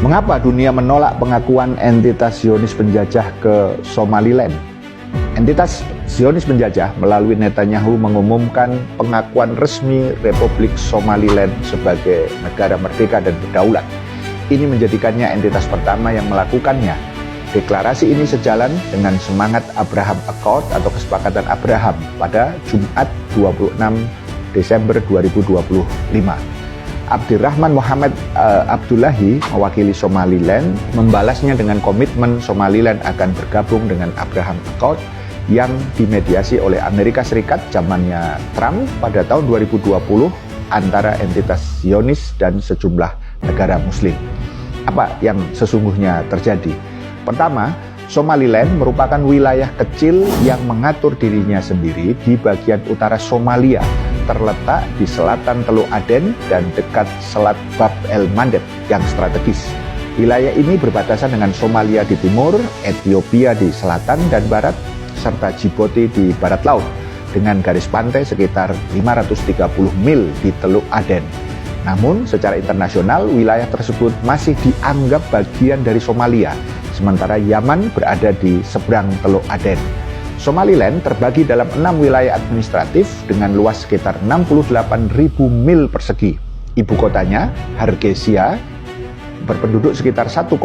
Mengapa dunia menolak pengakuan entitas Zionis penjajah ke Somaliland? Entitas Zionis penjajah melalui Netanyahu mengumumkan pengakuan resmi Republik Somaliland sebagai negara merdeka dan berdaulat. Ini menjadikannya entitas pertama yang melakukannya. Deklarasi ini sejalan dengan semangat Abraham Accord atau kesepakatan Abraham pada Jumat 26 Desember 2025. Abdirrahman Mohamed Abdullahi mewakili Somaliland membalasnya dengan komitmen Somaliland akan bergabung dengan Abraham Accord yang dimediasi oleh Amerika Serikat zamannya Trump pada tahun 2020 antara entitas Zionis dan sejumlah negara Muslim. Apa yang sesungguhnya terjadi? Pertama, Somaliland merupakan wilayah kecil yang mengatur dirinya sendiri di bagian utara Somalia, terletak di selatan Teluk Aden dan dekat Selat Bab el Mandeb yang strategis. Wilayah ini berbatasan dengan Somalia di timur, Ethiopia di selatan dan barat, serta Djibouti di barat laut, dengan garis pantai sekitar 530 mil di Teluk Aden. Namun, secara internasional, wilayah tersebut masih dianggap bagian dari Somalia, sementara Yaman berada di seberang Teluk Aden. Somaliland terbagi dalam 6 wilayah administratif dengan luas sekitar 68.000 mil persegi. Ibu kotanya, Hargeisa, berpenduduk sekitar 1,2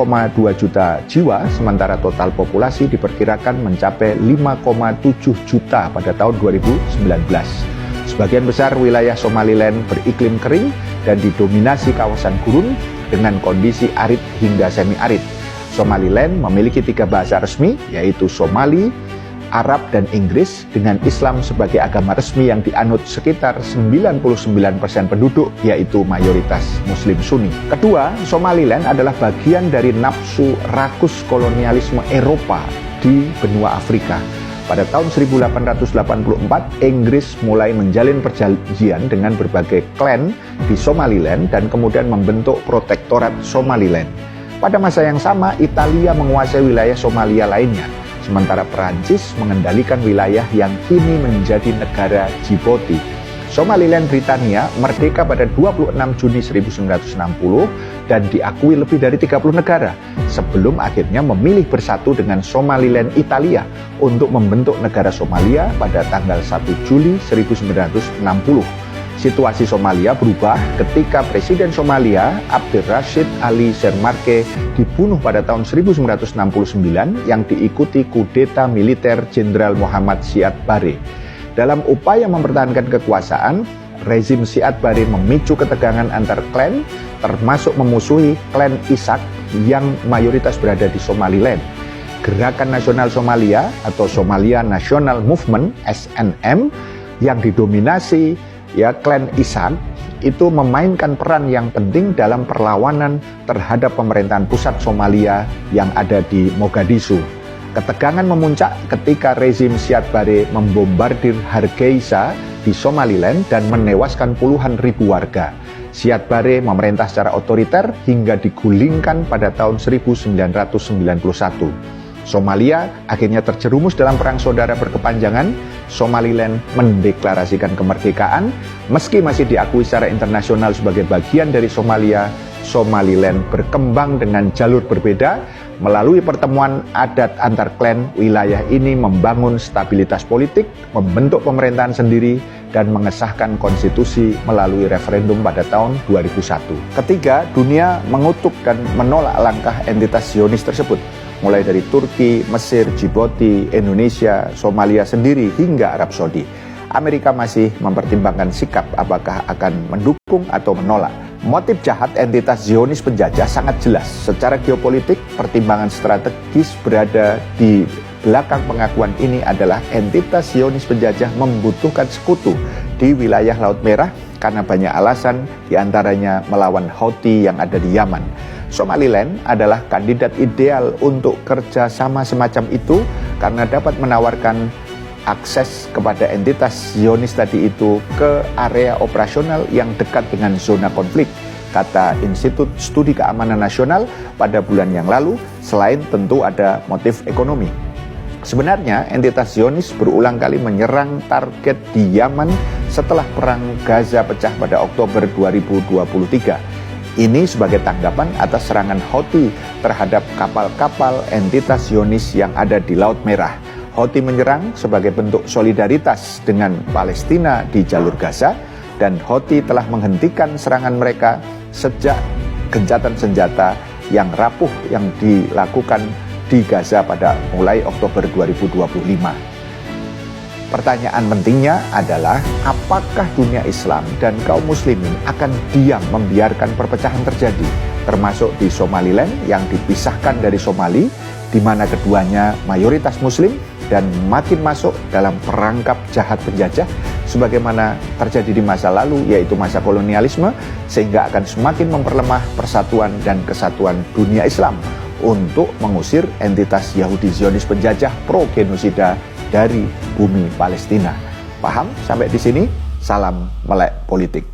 juta jiwa, sementara total populasi diperkirakan mencapai 5,7 juta pada tahun 2019. Sebagian besar wilayah Somaliland beriklim kering dan didominasi kawasan gurun dengan kondisi arid hingga semi-arid. Somaliland memiliki 3 bahasa resmi, yaitu Somali, Arab, dan Inggris, dengan Islam sebagai agama resmi yang dianut sekitar 99% penduduk, yaitu mayoritas Muslim Sunni. Kedua, Somaliland adalah bagian dari nafsu rakus kolonialisme Eropa di benua Afrika. Pada tahun 1884, Inggris mulai menjalin perjanjian dengan berbagai klan di Somaliland dan kemudian membentuk Protektorat Somaliland. Pada masa yang sama, Italia menguasai wilayah Somalia lainnya, sementara Perancis mengendalikan wilayah yang kini menjadi negara Djibouti. Somaliland Britania merdeka pada 26 Juni 1960 dan diakui lebih dari 30 negara, sebelum akhirnya memilih bersatu dengan Somaliland Italia untuk membentuk negara Somalia pada tanggal 1 Juli 1960. Situasi Somalia berubah ketika Presiden Somalia Abdirrashid Ali Shermarke dibunuh pada tahun 1969 yang diikuti kudeta militer Jenderal Muhammad Siad Barre. Dalam upaya mempertahankan kekuasaan, rezim Siad Barre memicu ketegangan antar klan, termasuk memusuhi klan Ishaq yang mayoritas berada di Somaliland. Gerakan Nasional Somalia atau Somalia National Movement (SNM) yang didominasi klan Ishaq itu memainkan peran yang penting dalam perlawanan terhadap pemerintahan pusat Somalia yang ada di Mogadishu. Ketegangan memuncak ketika rezim Siad Barre membombardir Hargeisa di Somaliland dan menewaskan puluhan ribu warga. Siad Barre memerintah secara otoriter hingga digulingkan pada tahun 1991. Somalia akhirnya terjerumus dalam perang saudara berkepanjangan. Somaliland mendeklarasikan kemerdekaan. Meski masih diakui secara internasional sebagai bagian dari Somalia, Somaliland berkembang dengan jalur berbeda. Melalui pertemuan adat antar klan, wilayah ini membangun stabilitas politik, membentuk pemerintahan sendiri, dan mengesahkan konstitusi melalui referendum pada tahun 2001. Ketiga, dunia mengutuk dan menolak langkah entitas Zionis tersebut, mulai dari Turki, Mesir, Djibouti, Indonesia, Somalia sendiri, hingga Arab Saudi. Amerika masih mempertimbangkan sikap apakah akan mendukung atau menolak. Motif jahat entitas Zionis penjajah sangat jelas. Secara geopolitik, pertimbangan strategis berada di belakang pengakuan ini adalah entitas Zionis penjajah membutuhkan sekutu di wilayah Laut Merah karena banyak alasan, diantaranya melawan Houthi yang ada di Yaman. Somaliland adalah kandidat ideal untuk kerjasama semacam itu karena dapat menawarkan akses kepada entitas Zionis tadi itu ke area operasional yang dekat dengan zona konflik, kata Institut Studi Keamanan Nasional pada bulan yang lalu, selain tentu ada motif ekonomi. Sebenarnya entitas Zionis berulang kali menyerang target di Yaman setelah perang Gaza pecah pada Oktober 2023. Ini sebagai tanggapan atas serangan Houthi terhadap kapal-kapal entitas Zionis yang ada di Laut Merah. Houthi menyerang sebagai bentuk solidaritas dengan Palestina di jalur Gaza, dan Houthi telah menghentikan serangan mereka sejak gencatan senjata yang rapuh yang dilakukan di Gaza pada mulai Oktober 2025. Pertanyaan pentingnya adalah, apakah dunia Islam dan kaum muslimin akan diam membiarkan perpecahan terjadi, termasuk di Somaliland yang dipisahkan dari Somali, di mana keduanya mayoritas muslim dan makin masuk dalam perangkap jahat penjajah sebagaimana terjadi di masa lalu, yaitu masa kolonialisme, sehingga akan semakin memperlemah persatuan dan kesatuan dunia Islam untuk mengusir entitas Yahudi Zionis penjajah pro-genosida dari bumi Palestina. Paham sampai di sini? Salam melek politik.